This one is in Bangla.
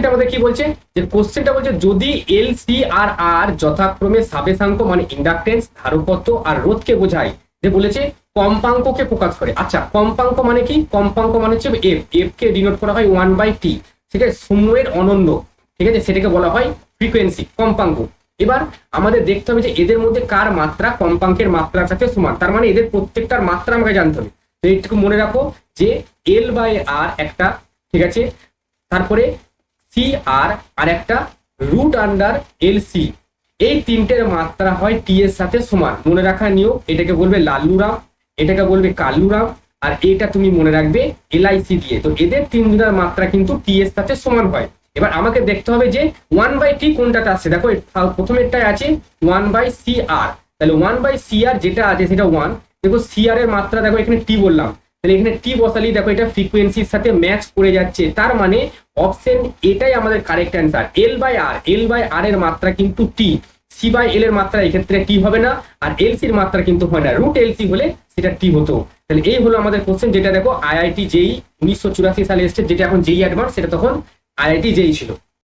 কোশ্চেনটা আমাদের কি বলছে, যে কোশ্চেনটা বলছে যদি এল সি আর আর যথাক্রমে সাবেশাঙ্ক মানে ইন্ডাকটেন্স, ধারকত্ব আর রোধকে বোঝায়, যে বলেছে কম্পাঙ্ককে প্রকাশ করে। আচ্ছা কম্পাঙ্ক মানে কি, কম্পাঙ্ক মানে হচ্ছে এফ, এফ কে ডিনোট করা হয় 1/t, ঠিক আছে, সময়ের অনন্য, ঠিক আছে, সেটাকে বলা হয় ফ্রিকোয়েন্সি, কম্পাঙ্ক। এবার আমাদের দেখতে হবে যে এদের মধ্যে কার মাত্রা কম্পাঙ্কের মাত্রার সাথে সমান, তার মানে এদের প্রত্যেকটার মাত্রা আমাকে জানতে হবে। তো এইটুকু মনে রাখো যে এল বাই আর একটা, ঠিক আছে, তারপরে সি আর আর একটা রুট আন্ডার এল সি, এই তিনটের মাত্রা হয় টি এর সাথে সমান। মনে রাখার নিয়ম, এটাকে বলবে লাল্লুরাম, এটাকে বলবে কাল্লুরাম, আর এটা তুমি মনে রাখবে এলআইসি দিয়ে। তো এদের তিনজনের মাত্রা কিন্তু টি এর সাথে সমান হয়। এবার আমাকে দেখতে হবে যে 1/t কোনটাতে আছে। দেখো প্রথমেরটায় আছে 1/CR, তাহলে 1/CR যেটা আছে সেটা 1। দেখো সিআর এর মাত্রা দেখো এখানে টি বললাম, তাহলে এখানে টি বসালেই দেখো এটা ফ্রিকোয়েন্সির সাথে ম্যাচ করে যাচ্ছে, তার মানে অপশন এটাই আমাদের কারেক্ট অ্যান্সার। এল বাই আর এর মাত্রা কিন্তু টি, সি বাই এল এর মাত্রা এক্ষেত্রে টি হবে না, আর এলসির মাত্রা কিন্তু হয় না, রুট এলসি হলে সেটা টি হতো। তাহলে এই হলো আমাদের কোশ্চেন, যেটা দেখো আইআইটি জেই 1984 সালে এসছে, যেটা এখন জেই অ্যাডভান্স, সেটা তখন আইআইটি জেই ছিল।